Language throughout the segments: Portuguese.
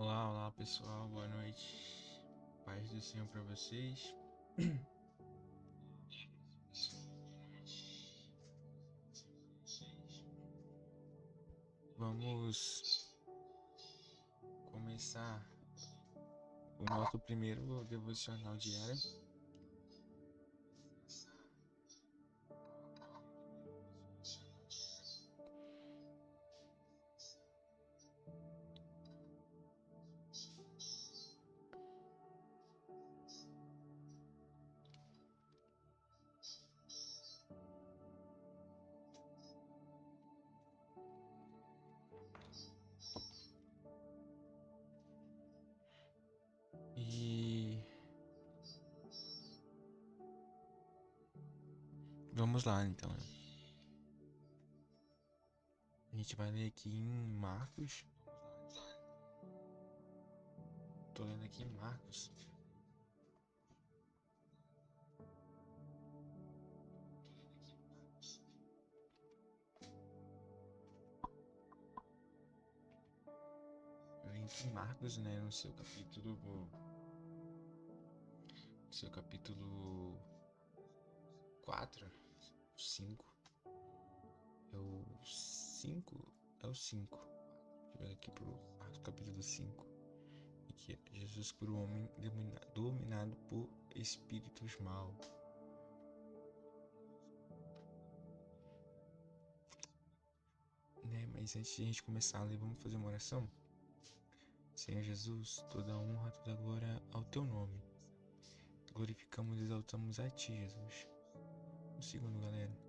Olá, olá pessoal, boa noite. Paz do Senhor para vocês. Vamos começar o nosso primeiro devocional diário. E vamos lá então. A gente vai ler aqui em Marcos. Tô lendo aqui em Marcos. Em Marcos, né, no seu capítulo 4, 5. É o 5? É o 5. Deixa eu ver aqui pro Marcos capítulo 5. E que é Jesus cura o homem dominado por espíritos maus. Né? Mas antes de a gente começar a ler, vamos fazer uma oração? Senhor Jesus, toda honra, toda glória ao teu nome. Glorificamos e exaltamos a ti, Jesus. Um segundo, galera.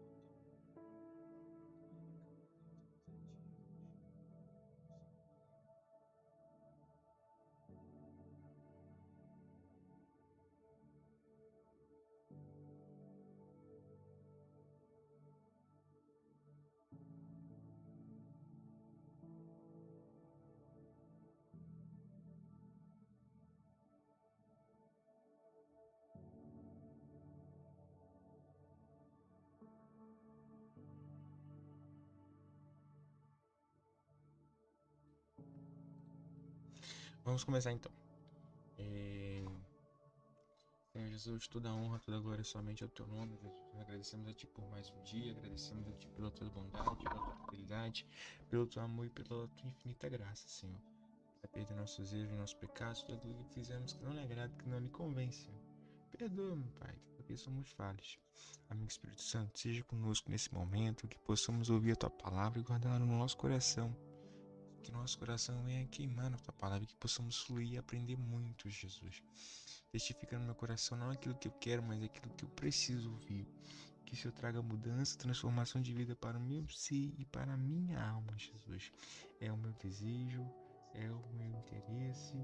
Vamos começar então. Senhor Jesus, toda honra, toda glória somente ao teu nome, Jesus. Nós agradecemos a ti por mais um dia, agradecemos a ti pela tua bondade, pela tua fidelidade, pelo teu amor e pela tua infinita graça, Senhor. Vai perder nossos erros, nossos pecados, tudo aquilo que fizemos que não lhe agrada, que não lhe convém, Senhor. Perdoa-me, Pai, porque somos falhos. Amigo Espírito Santo, seja conosco nesse momento, que possamos ouvir a tua palavra e guardá-la no nosso coração. Que nosso coração venha queimar na tua palavra, que possamos fluir e aprender muito, Jesus. Testifica no meu coração não aquilo que eu quero, mas aquilo que eu preciso ouvir. Que o Senhor traga mudança, transformação de vida para o meu ser e para a minha alma, Jesus. É o meu desejo, é o meu interesse,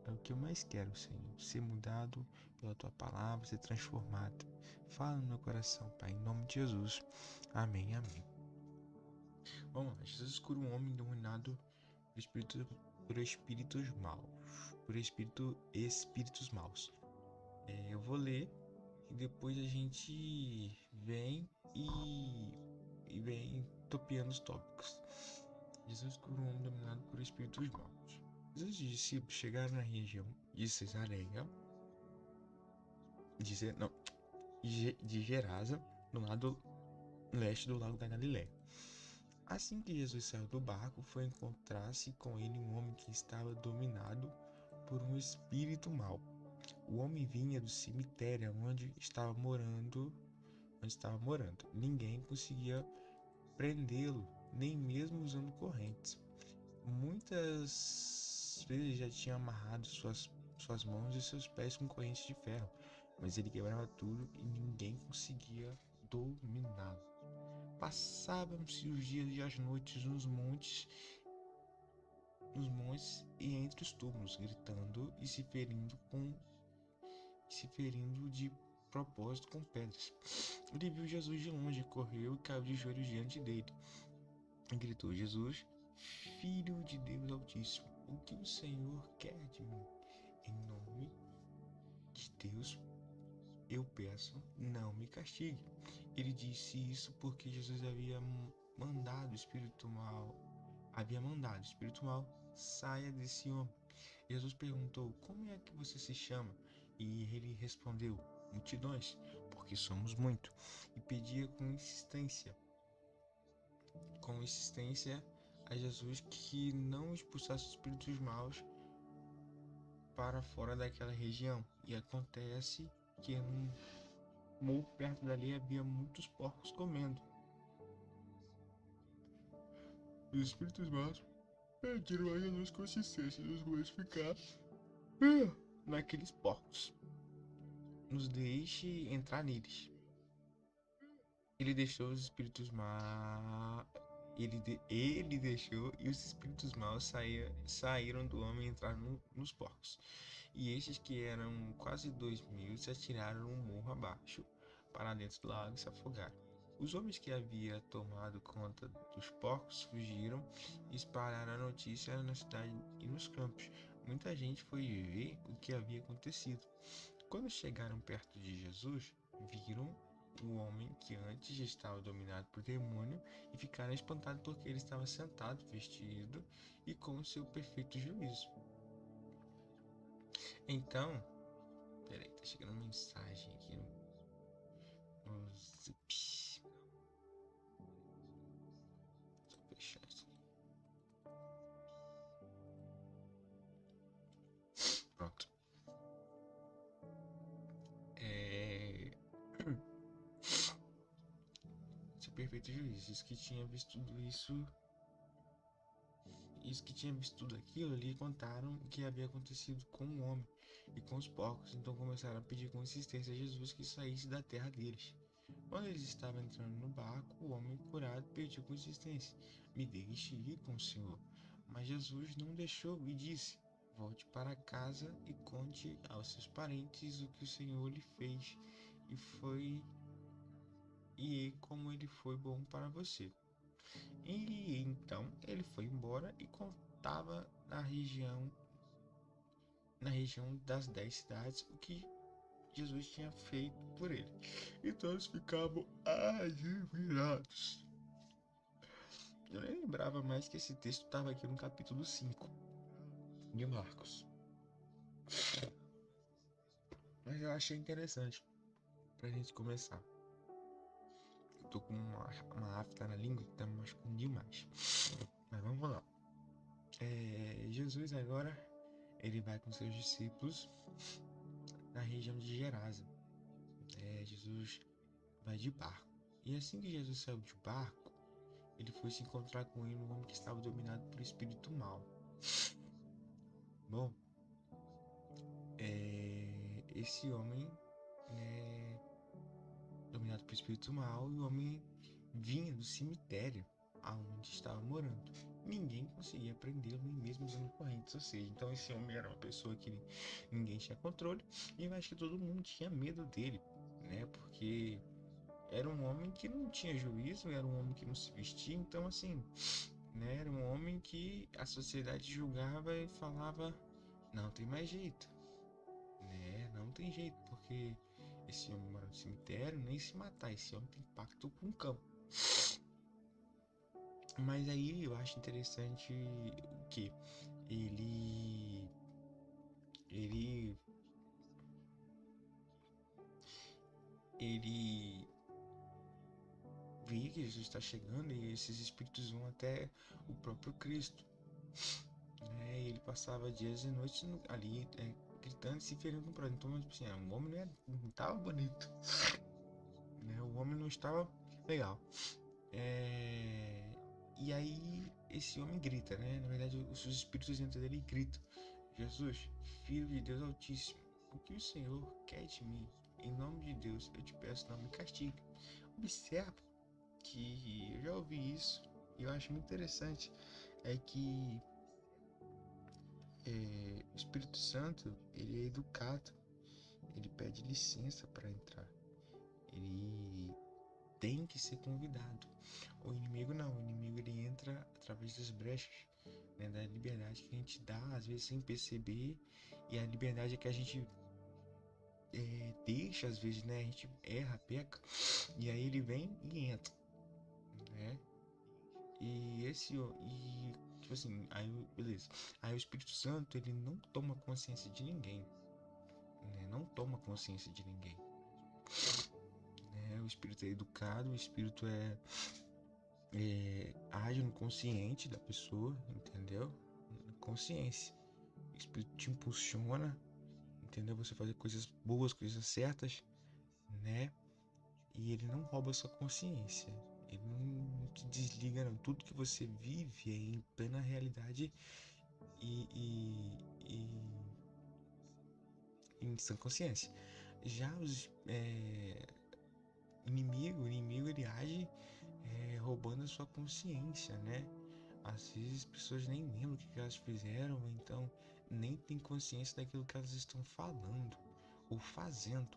é o que eu mais quero, Senhor. Ser mudado pela tua palavra, ser transformado. Fala no meu coração, Pai, em nome de Jesus. Amém, amém. Vamos lá, Jesus cura um homem dominado por espíritos maus. Espíritos maus. Eu vou ler e depois a gente vem e vem topeando os tópicos. Jesus cura um homem dominado por espíritos maus. Jesus e os discípulos chegaram na região de Cesareia, de Gerasa, no lado leste do lago da Galiléia. Assim que Jesus saiu do barco, foi encontrar-se com ele um homem que estava dominado por um espírito mau. O homem vinha do cemitério onde estava morando. Ninguém conseguia prendê-lo, nem mesmo usando correntes. Muitas vezes já tinha amarrado suas mãos e seus pés com correntes de ferro, mas ele quebrava tudo e ninguém conseguia dominá-lo. Passavam-se os dias e as noites nos montes e entre os túmulos, gritando e se ferindo de propósito com pedras. Ele viu Jesus de longe, correu e caiu de joelhos diante dele. E gritou: Jesus, Filho de Deus Altíssimo, o que o Senhor quer de mim? Em nome de Deus, eu peço, não me castigue. Ele disse isso porque Jesus mandado o espírito mal, saia desse homem. Jesus perguntou: Como é que você se chama? E ele respondeu: Multidões, porque somos muito. E pedia com insistência a Jesus que não expulsasse os espíritos maus para fora daquela região. E acontece que num morro perto dali havia muitos porcos comendo. Os espíritos maus pediram a Jesus com insistência nos ruas ficar naqueles porcos. Nos deixe entrar neles. Ele deixou os espíritos maus. Ele deixou e os espíritos maus saíram do homem e entraram nos porcos. E estes, que eram quase 2.000, se atiraram um morro abaixo, para dentro do lago e se afogaram. Os homens que havia tomado conta dos porcos fugiram e espalharam a notícia na cidade e nos campos. Muita gente foi ver o que havia acontecido. Quando chegaram perto de Jesus, viram o homem que antes estava dominado por demônio e ficaram espantados porque ele estava sentado, vestido e com seu perfeito juízo. Então, peraí, tá chegando uma mensagem aqui no Zip. Só fechar isso aqui. Pronto. Seu perfeito juízo. Isso que tinha visto tudo aquilo ali, contaram o que havia acontecido com o homem e com os porcos. Então começaram a pedir com insistência a Jesus que saísse da terra deles. Quando eles estavam entrando no barco, o homem curado pediu com insistência: Me deixe ir com o Senhor. Mas Jesus não deixou e disse: Volte para casa e conte aos seus parentes o que o Senhor lhe fez e como ele foi bom para você. E então ele foi embora e contava na região das 10 cidades o que Jesus tinha feito por ele. E todos ficavam admirados. Eu nem lembrava mais que esse texto estava aqui no capítulo 5 de Marcos. Mas eu achei interessante pra gente começar. Eu tô com uma afta na língua que tá me machucando demais. Mas vamos lá. Jesus agora, ele vai com seus discípulos na região de Gerasa. Jesus vai de barco. E assim que Jesus saiu de barco, ele foi se encontrar com ele, um homem que estava dominado por espírito mau. Bom, esse homem, dominado por espírito mau, e o homem vinha do cemitério aonde estava morando. Ninguém conseguia prendê-lo, nem mesmo usando correntes. Ou seja, então esse homem era uma pessoa que ninguém tinha controle, e eu acho que todo mundo tinha medo dele, né? Porque era um homem que não tinha juízo, era um homem que não se vestia, então assim, né? Era um homem que a sociedade julgava e falava: não tem mais jeito, né? Não tem jeito, porque esse homem mora no cemitério, nem se matar, esse homem tem pacto com o cão. Mas aí eu acho interessante o que ele ele ele vê que Jesus está chegando e esses espíritos vão até o próprio Cristo, né? Ele passava dias e noites ali, gritando e se ferindo com prazer. Então, tipo assim, o homem não estava bonito, né? O homem não estava legal. E aí esse homem grita, né? Na verdade, os espíritos dentro dele gritam: Jesus, Filho de Deus Altíssimo, o que o Senhor quer de mim? Em nome de Deus, eu te peço, não me castigue. Observa que eu já ouvi isso e eu acho muito interessante, é que o Espírito Santo, ele é educado, ele pede licença para entrar, ele tem que ser convidado. O inimigo não, o inimigo ele entra através das brechas, né, da liberdade que a gente dá, às vezes sem perceber, e a liberdade é que a gente deixa, às vezes, né, a gente erra, peca, e aí ele vem e entra, né? E tipo assim, beleza. Aí o Espírito Santo, ele não toma consciência de ninguém, né? Não toma consciência de ninguém, né? O Espírito é educado, o Espírito age no consciente da pessoa, entendeu? Consciência. O Espírito te impulsiona, entendeu? Você fazer coisas boas, coisas certas, né? E ele não rouba a sua consciência. Ele não te desliga, não. Tudo que você vive é em plena realidade e em sã consciência. Já os o inimigo ele age roubando a sua consciência, né? Às vezes as pessoas nem lembram o que elas fizeram, então nem tem consciência daquilo que elas estão falando ou fazendo,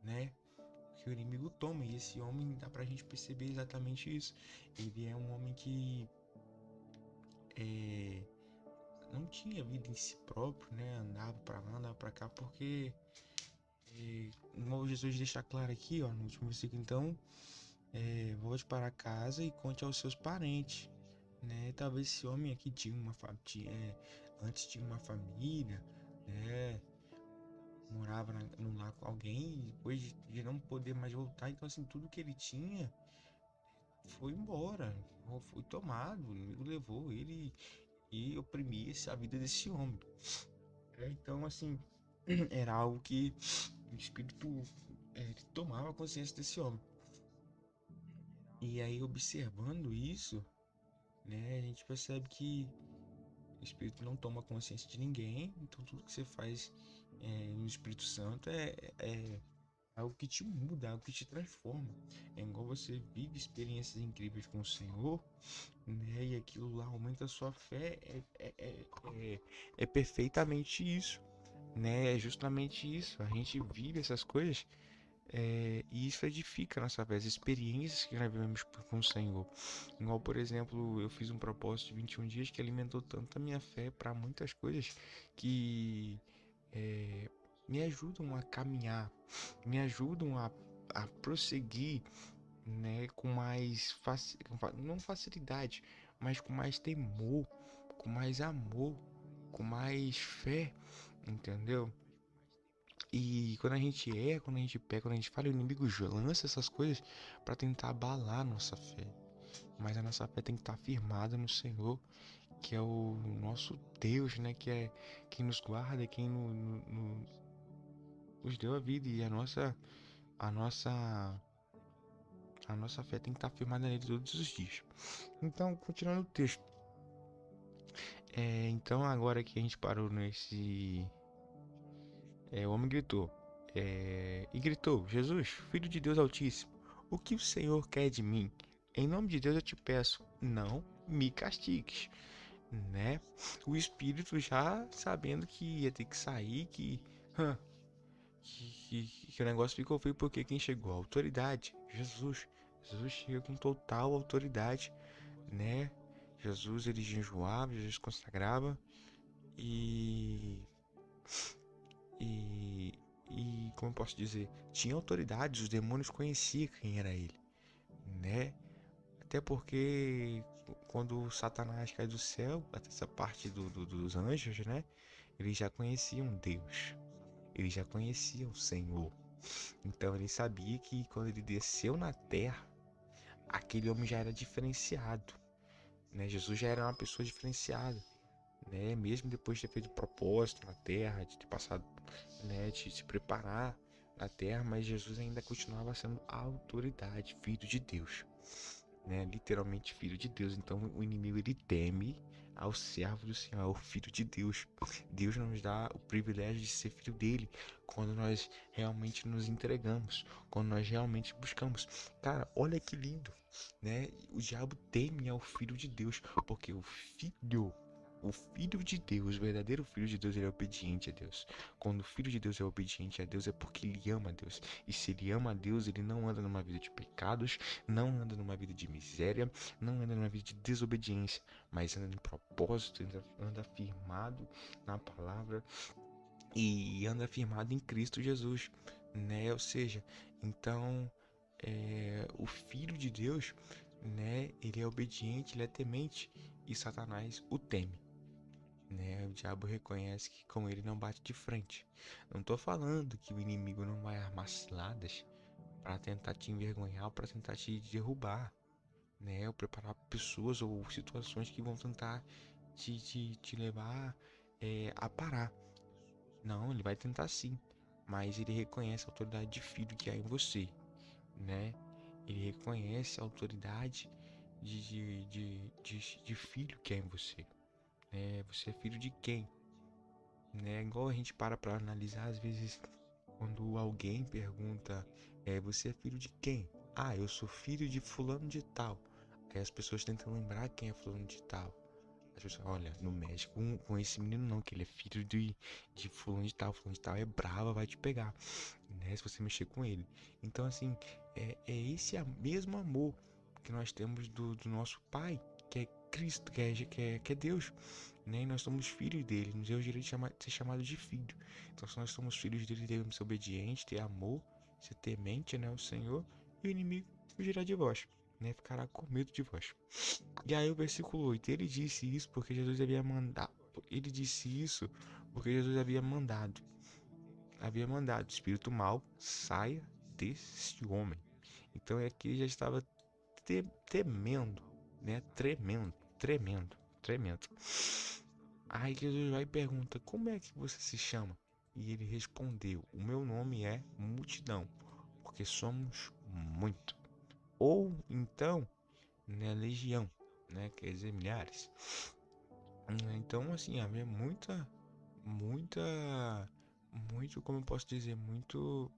né? Que o inimigo toma, e esse homem dá pra gente perceber exatamente isso. Ele é um homem que não tinha vida em si próprio, né? Andava pra lá, andava pra cá, porque como Jesus deixa claro aqui, ó, no último versículo, então, volte para casa e conte aos seus parentes, né? Talvez esse homem aqui antes tinha uma família, né? Morava no lar com alguém, e depois de não poder mais voltar, então assim, tudo que ele tinha foi embora, foi tomado, o inimigo levou ele e oprimia a vida desse homem. Então, assim, era algo que o espírito tomava consciência desse homem. E aí, observando isso, né, a gente percebe que o espírito não toma consciência de ninguém, então tudo que você faz no Espírito Santo é algo que te muda, algo que te transforma. É igual você vive experiências incríveis com o Senhor, né? E aquilo lá aumenta a sua fé. É perfeitamente isso, né? É justamente isso. A gente vive essas coisas e isso edifica a nossa fé. As experiências que nós vivemos com o Senhor. Igual, por exemplo, eu fiz um propósito de 21 dias que alimentou tanto a minha fé para muitas coisas que me ajudam a caminhar, me ajudam a prosseguir, né, com mais não facilidade, mas com mais temor, com mais amor, com mais fé, entendeu? E quando a gente pega, quando a gente fala, o inimigo lança essas coisas para tentar abalar a nossa fé. Mas a nossa fé tem que estar firmada no Senhor, que é o nosso Deus, né? Que é quem nos guarda, quem nos deu a vida. E a nossa, a nossa fé tem que estar firmada nele todos os dias. Então, continuando o texto. Então, agora que a gente parou nesse. O homem gritou. E gritou: Jesus, filho de Deus Altíssimo, o que o Senhor quer de mim? Em nome de Deus eu te peço, não me castigues. Né? O espírito já sabendo que ia ter que sair, que o negócio ficou feio porque quem chegou? A autoridade, Jesus. Jesus chega com total autoridade, né? Jesus ele jejuava, Jesus consagrava e e como eu posso dizer, tinha autoridade, os demônios conheciam quem era ele, né? Até porque quando Satanás cai do céu, até essa parte dos anjos, né? Eles já conheciam Deus, eles já conheciam o Senhor. Então ele sabia que quando ele desceu na terra, aquele homem já era diferenciado, né? Jesus já era uma pessoa diferenciada, né? Mesmo depois de ter feito propósito na terra, de ter passado, né? De se preparar na terra, mas Jesus ainda continuava sendo a autoridade, filho de Deus, né? Literalmente filho de Deus. Então o inimigo ele teme ao servo do Senhor, ao filho de Deus. Deus nos dá o privilégio de ser filho dele quando nós realmente nos entregamos, quando nós realmente buscamos. Cara, olha que lindo, né? O diabo teme ao filho de Deus, porque o filho de Deus, o verdadeiro filho de Deus, ele é obediente a Deus. Quando o filho de Deus é obediente a Deus, é porque ele ama a Deus. E se ele ama a Deus, ele não anda numa vida de pecados, não anda numa vida de miséria, não anda numa vida de desobediência, mas anda em propósito, anda firmado na palavra e anda firmado em Cristo Jesus, né? Ou seja, então o filho de Deus, né? Ele é obediente, ele é temente, e Satanás o teme. Né? O diabo reconhece que com ele não bate de frente. Não tô falando que o inimigo não vai armar ciladas para tentar te envergonhar ou para tentar te derrubar, né? Ou preparar pessoas ou situações que vão tentar te levar a parar. Não, ele vai tentar sim, mas ele reconhece a autoridade de filho que há em você, né? Ele reconhece a autoridade de filho que há em você. Você é filho de quem? Né? Igual a gente para analisar, às vezes, quando alguém pergunta, você é filho de quem? Ah, eu sou filho de fulano de tal. Aí as pessoas tentam lembrar quem é fulano de tal. As pessoas, olha, não mexe com esse menino não, que ele é filho de fulano de tal é brava, vai te pegar, né, se você mexer com ele. Então, assim, é esse mesmo amor que nós temos do nosso Pai, que é Cristo, que é Deus, né? E nós somos filhos dele, nos deu o direito de ser chamado de filho. Então, se nós somos filhos dele, devemos ser obedientes, ter amor, ser temente, né, ao Senhor, e o inimigo fugirá de vós, né? Ficará com medo de vós. E aí o versículo 8, ele disse isso porque Jesus havia mandado. Ele disse isso porque Jesus havia mandado o espírito mau saia desse homem. Então é que ele já estava temendo, né? Tremendo. Aí Jesus vai e pergunta: como é que você se chama? E ele respondeu: o meu nome é multidão, porque somos muito. Ou então, né, legião, né, quer dizer milhares. Então, assim, havia muita, como eu posso dizer, muitos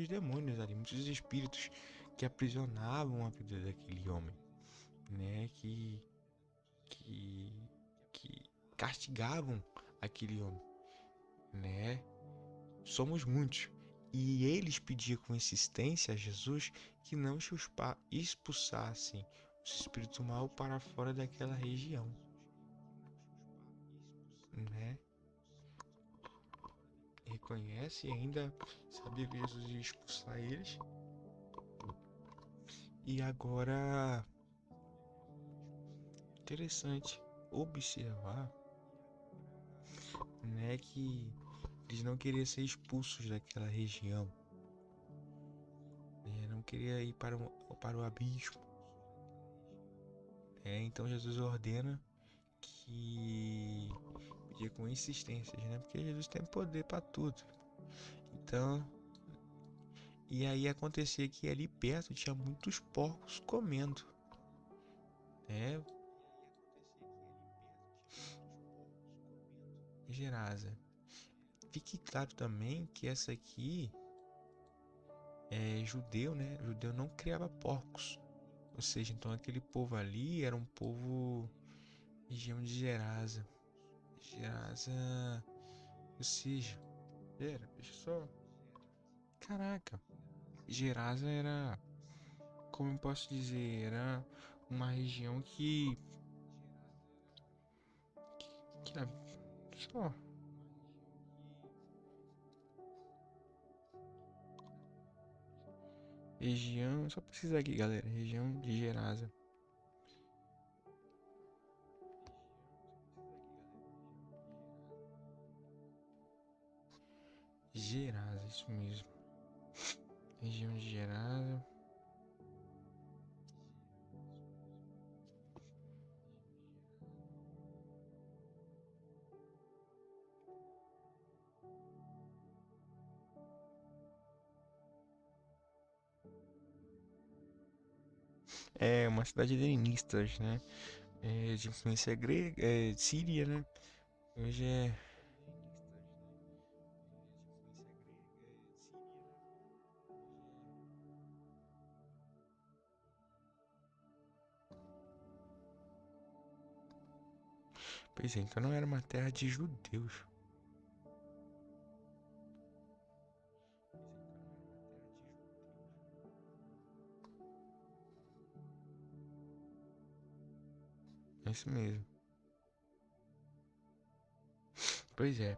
demônios ali, muitos espíritos que aprisionavam a vida daquele homem, né, que, que castigavam aquele homem, né. Somos muitos. E eles pediam com insistência a Jesus que não expulsassem o espírito mal para fora daquela região, né? Reconhece e ainda sabia que Jesus ia expulsar eles. E agora, interessante observar, né, que eles não queriam ser expulsos daquela região, né? Não queria ir para o abismo. Então Jesus ordena que pedir com insistências, né? Porque Jesus tem poder para tudo. Então, e aí acontecia que ali perto tinha muitos porcos comendo, né? Gerasa. Fique claro também que essa aqui é judeu, né? Judeu não criava porcos. Ou seja, então aquele povo ali era um povo região de Gerasa. Gerasa, ou seja, deixa só. Caraca, Gerasa era, como eu posso dizer, era uma região que na, só região, só precisar aqui, galera, região de Gerasa. Gerasa, isso mesmo. Região de Gerasa. É uma cidade helenística, né? De influência grega, síria, né? Hoje é. Pois é, então não era uma terra de judeus. É isso mesmo. Pois é.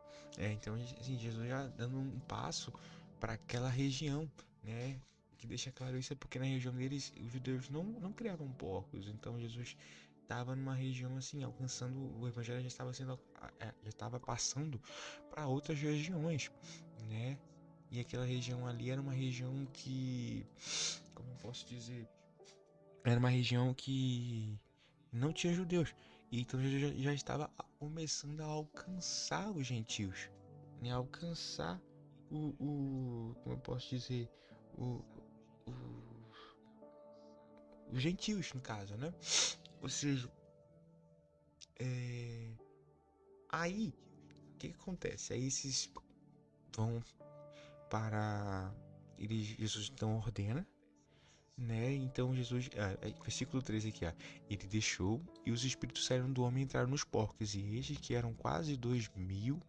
Então, assim, Jesus já dando um passo para aquela região, né? Que deixa claro isso é porque na região deles os judeus não criavam porcos. Então Jesus estava numa região assim, alcançando, o evangelho já estava já estava passando para outras regiões, né? E aquela região ali era uma região que, como eu posso dizer, era uma região que não tinha judeus. E então já estava começando a alcançar os gentios, né? Alcançar como eu posso dizer, o, o- os gentios, no caso, né? Ou seja, é, aí, o que acontece? Aí esses vão para... Jesus então ordena, né? Então Jesus, versículo 13 aqui, ó. Ele deixou e os espíritos saíram do homem e entraram nos porcos. E estes, que eram quase 2.000,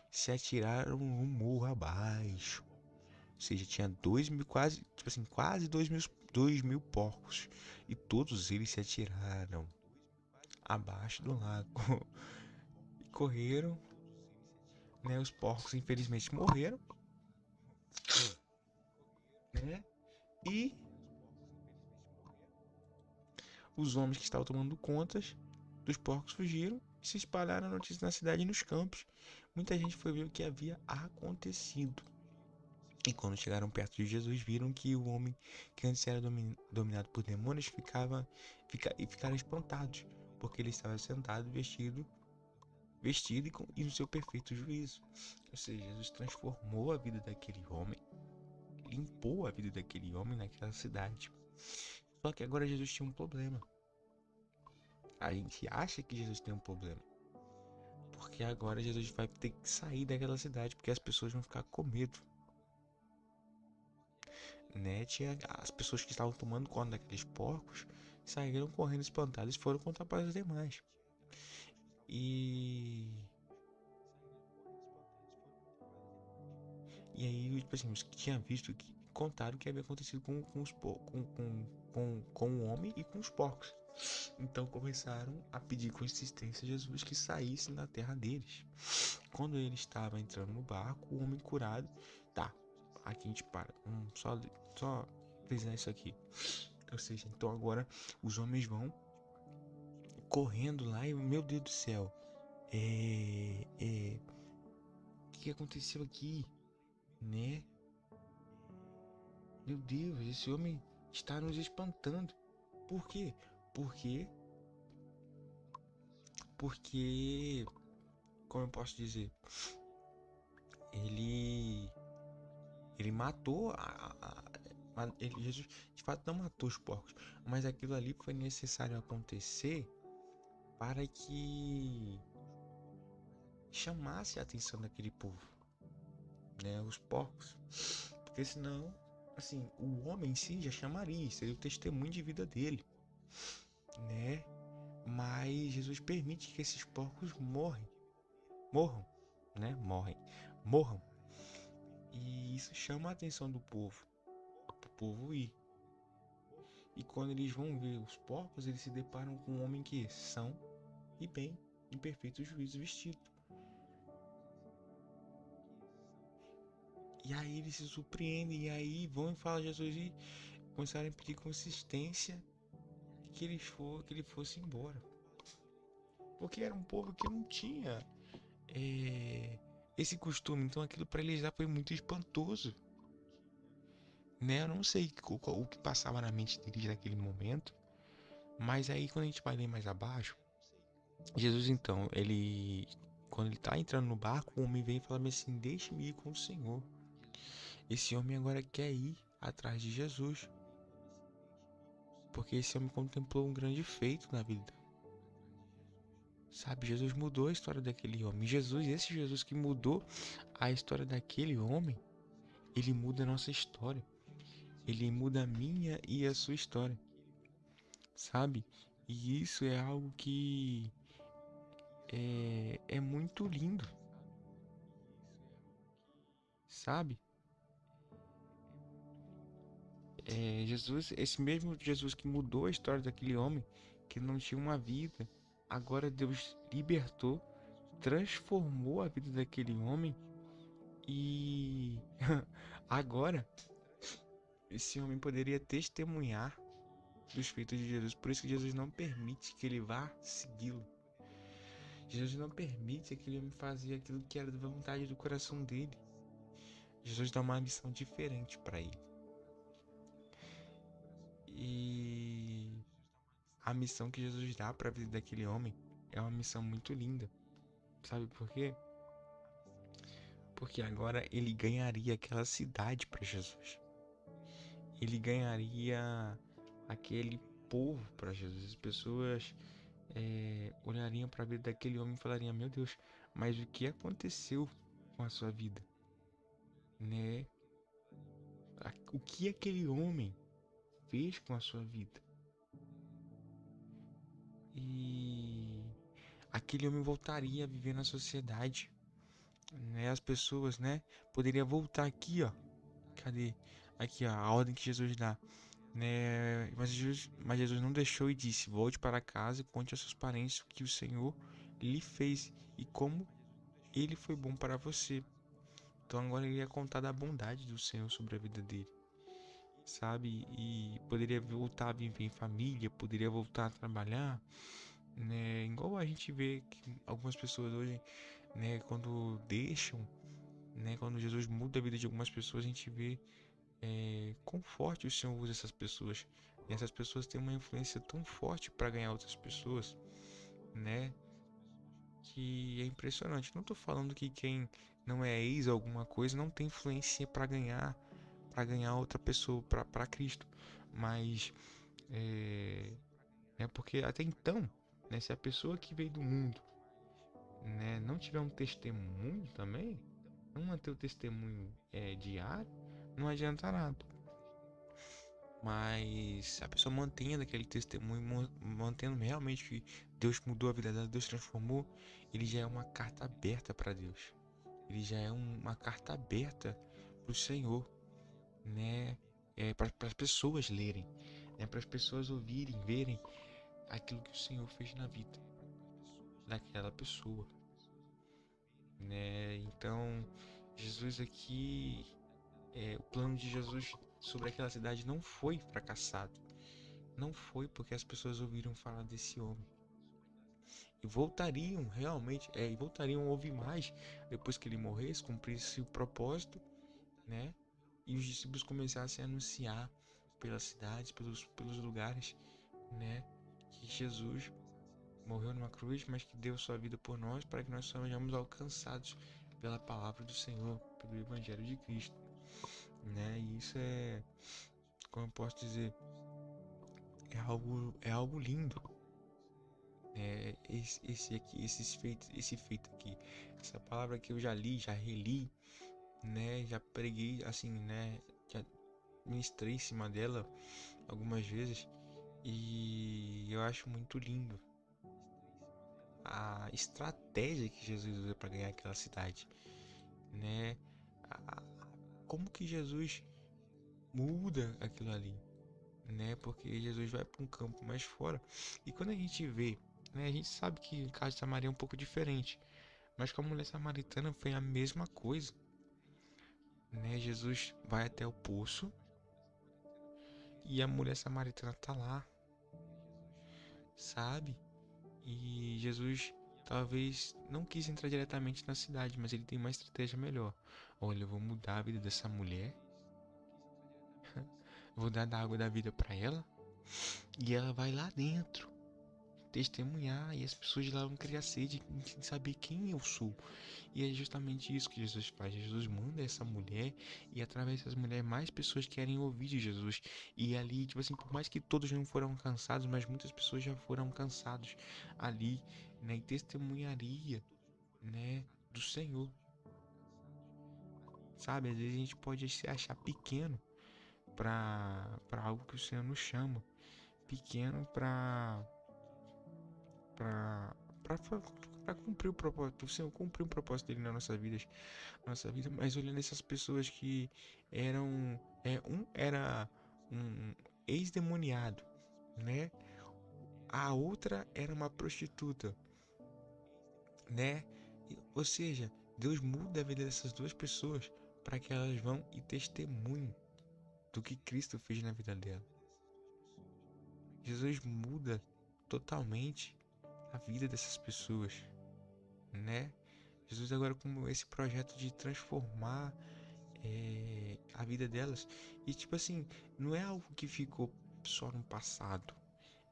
se atiraram no morro abaixo. Ou seja, tinha 2.000, quase, tipo assim, quase 2.000 porcos. E todos eles se atiraram abaixo do lago. E correram, né? Os porcos infelizmente morreram, né? E os homens que estavam tomando contas dos porcos fugiram e se espalharam a notícia na cidade e nos campos. Muita gente foi ver o que havia acontecido. E quando chegaram perto de Jesus, viram que o homem que antes era dominado por demônios ficaram espantados, porque ele estava sentado, vestido e no seu perfeito juízo. Ou seja, Jesus transformou a vida daquele homem, limpou a vida daquele homem naquela cidade. Só que agora Jesus tinha um problema. A gente acha que Jesus tem um problema, porque agora Jesus vai ter que sair daquela cidade, porque as pessoas vão ficar com medo, né? Tinha as pessoas que estavam tomando conta daqueles porcos, saíram correndo espantadas e foram contar para os demais. E e aí, tipo assim, os que tinham visto, que contaram o que havia acontecido com o homem e com os porcos. Então começaram a pedir com insistência a Jesus que saísse da terra deles. Quando ele estava entrando no barco, o homem curado... Tá, aqui a gente para. Só frisar isso aqui. Ou seja, então agora os homens vão correndo lá e, meu Deus do céu, o que aconteceu aqui, né? Meu Deus, esse homem está nos espantando. Por quê? Porque, porque, como eu posso dizer, ele, ele matou Jesus de fato não matou os porcos, mas aquilo ali foi necessário acontecer para que chamasse a atenção daquele povo, né? Os porcos, porque senão, assim, o homem em si já chamaria, seria o testemunho de vida dele, né? Mas Jesus permite que esses porcos morram, né? Morram. E isso chama a atenção do povo, pro povo ir. E quando eles vão ver os porcos, eles se deparam com um homem que são e bem, em perfeito juízo, vestido. E aí eles se surpreendem, e aí vão e falam a Jesus e começaram a pedir consistência que ele fosse embora. Porque era um povo que não tinha esse costume, então aquilo para eles já foi muito espantoso, né? Eu não sei o que passava na mente deles naquele momento, mas aí quando a gente vai ler mais abaixo, Jesus então, quando ele tá entrando no barco, o homem vem e fala assim: deixe-me ir com o Senhor. Esse homem agora quer ir atrás de Jesus, porque esse homem contemplou um grande feito na vida. Sabe, Jesus mudou a história daquele homem. Esse Jesus que mudou a história daquele homem, ele muda a nossa história. Ele muda a minha e a sua história, sabe? E isso é algo que é muito lindo, sabe? Esse mesmo Jesus que mudou a história daquele homem, que não tinha uma vida, agora Deus libertou, transformou a vida daquele homem e agora esse homem poderia testemunhar, dos feitos de Jesus. Por isso que Jesus não permite que ele vá segui-lo. Jesus não permite aquele homem fazer aquilo que era da vontade do coração dele. Jesus dá uma missão diferente para ele. E a missão que Jesus dá para a vida daquele homem é uma missão muito linda. Sabe por quê? Porque agora ele ganharia aquela cidade para Jesus. Ele ganharia aquele povo para Jesus. As pessoas olhariam para a vida daquele homem e falariam: meu Deus, mas o que aconteceu com a sua vida? Né? O que aquele homem fez com a sua vida? E aquele homem voltaria a viver na sociedade, né? As pessoas, né, poderiam voltar aqui, ó. Cadê? Aqui, ó, a ordem que Jesus dá, né? Mas Jesus não deixou e disse: volte para casa e conte aos seus parentes o que o Senhor lhe fez e como ele foi bom para você. Então agora ele ia contar da bondade do Senhor sobre a vida dele, sabe? E poderia voltar a viver em família, poderia voltar a trabalhar, né? Igual a gente vê que algumas pessoas hoje, né, quando deixam, né, quando Jesus muda a vida de algumas pessoas, a gente vê quão forte o Senhor usa essas pessoas. E essas pessoas têm uma influência tão forte para ganhar outras pessoas, né? Que é impressionante. Não tô falando que quem não é ex alguma coisa não tem influência para ganhar outra pessoa para Cristo, mas porque até então, né, se a pessoa que veio do mundo, né, não tiver um testemunho também, não manter o testemunho diário, não adianta nada. Mas a pessoa mantendo aquele testemunho, mantendo realmente que Deus mudou a vida dela, Deus transformou, ele já é uma carta aberta para Deus. Ele já é uma carta aberta para o Senhor, né? Para as pessoas lerem, né? Para as pessoas ouvirem, verem aquilo que o Senhor fez na vida daquela pessoa, né? Então, Jesus aqui, o plano de Jesus sobre aquela cidade não foi fracassado. Não foi porque as pessoas ouviram falar desse homem. E voltariam realmente, e voltariam a ouvir mais depois que ele morresse, cumprisse o propósito, né? E os discípulos começassem a anunciar pelas cidades, pelos lugares, né? Que Jesus morreu numa cruz, mas que deu sua vida por nós para que nós sejamos alcançados pela palavra do Senhor, pelo Evangelho de Cristo, né? E isso como eu posso dizer, é algo lindo. Esse feito aqui, essa palavra que eu já li, já reli, né? Já preguei assim, né? Já ministrei em cima dela algumas vezes e eu acho muito lindo a estratégia que Jesus usa para ganhar aquela cidade, né? Como que Jesus muda aquilo ali, né? Porque Jesus vai para um campo mais fora e quando a gente vê, né? A gente sabe que o caso de Samaria é um pouco diferente, mas com a mulher samaritana foi a mesma coisa, né? Jesus vai até o poço e a mulher samaritana tá lá, sabe? E Jesus talvez não quis entrar diretamente na cidade, mas ele tem uma estratégia melhor. Olha, eu vou mudar a vida dessa mulher, vou dar da água da vida para ela e ela vai lá dentro testemunhar e as pessoas de lá vão criar sede em saber quem eu sou. E é justamente isso que Jesus faz. Jesus manda essa mulher e através dessas mulheres mais pessoas querem ouvir de Jesus. E ali, tipo assim, por mais que todos não foram alcançados, mas muitas pessoas já foram alcançados ali, né? E testemunharia, né? Do Senhor. Sabe, às vezes a gente pode se achar pequeno para algo que o Senhor nos chama. Pequeno para para cumprir o propósito, o Senhor cumprir o propósito dele na nossa vida, mas olhando essas pessoas que eram, um era um ex-demoniado, né? A outra era uma prostituta, né? Ou seja, Deus muda a vida dessas duas pessoas para que elas vão e testemunhem do que Cristo fez na vida dela. Jesus muda totalmente a vida dessas pessoas, né? Jesus agora com esse projeto de transformar a vida delas. E tipo assim, não é algo que ficou só no passado.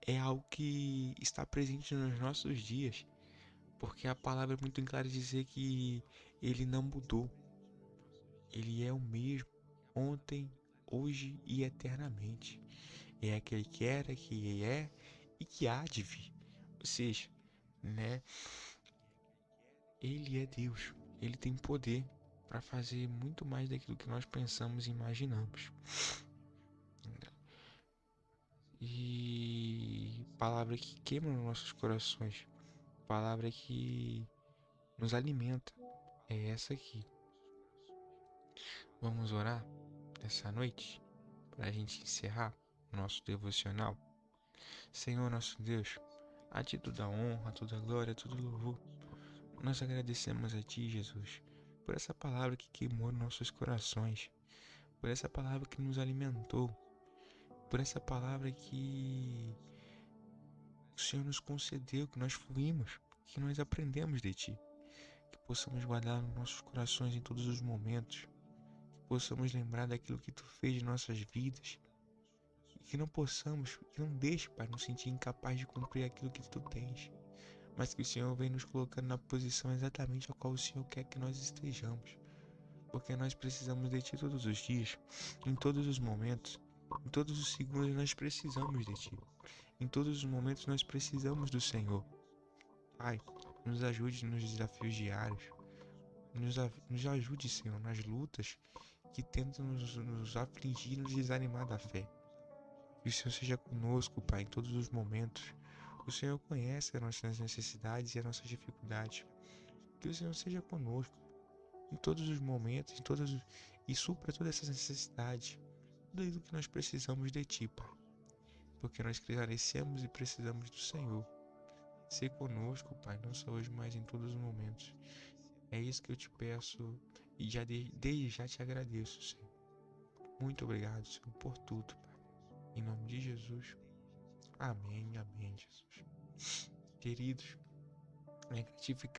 É algo que está presente nos nossos dias. Porque a palavra é muito clara em dizer que ele não mudou. Ele é o mesmo ontem, hoje e eternamente. É aquele que era, que é e que há de vir. Ou seja, né? Ele é Deus. Ele tem poder para fazer muito mais daquilo que nós pensamos e imaginamos. E palavra que queima nos nossos corações, palavra que nos alimenta, é essa aqui. Vamos orar nessa noite para a gente encerrar o nosso devocional. Senhor nosso Deus, a ti toda a honra, toda a glória, todo louvor. Nós agradecemos a ti, Jesus, por essa palavra que queimou nossos corações, por essa palavra que nos alimentou, por essa palavra que o Senhor nos concedeu, que nós fluímos, que nós aprendemos de ti. Que possamos guardar nos nossos corações em todos os momentos, que possamos lembrar daquilo que tu fez em nossas vidas, e que não possamos, que não deixe, Pai, nos sentir incapaz de cumprir aquilo que tu tens, mas que o Senhor vem nos colocando na posição exatamente a qual o Senhor quer que nós estejamos, porque nós precisamos de ti todos os dias, em todos os momentos, em todos os segundos nós precisamos de ti, em todos os momentos nós precisamos do Senhor. Pai, nos ajude nos desafios diários, nos ajude, Senhor, nas lutas que tentam nos afligir e nos desanimar da fé. Que o Senhor seja conosco, Pai, em todos os momentos. O Senhor conhece as nossas necessidades e as nossas dificuldades. Que o Senhor seja conosco em todos os momentos, e supra todas essas necessidades, tudo aquilo que nós precisamos de Ti, Pai. Porque nós carecemos e precisamos do Senhor. Ser conosco, Pai, não só hoje, mas em todos os momentos. É isso que eu te peço e desde já te agradeço, Senhor. Muito obrigado, Senhor, por tudo, Pai. Em nome de Jesus. Amém, amém, Jesus. Queridos, é gratificante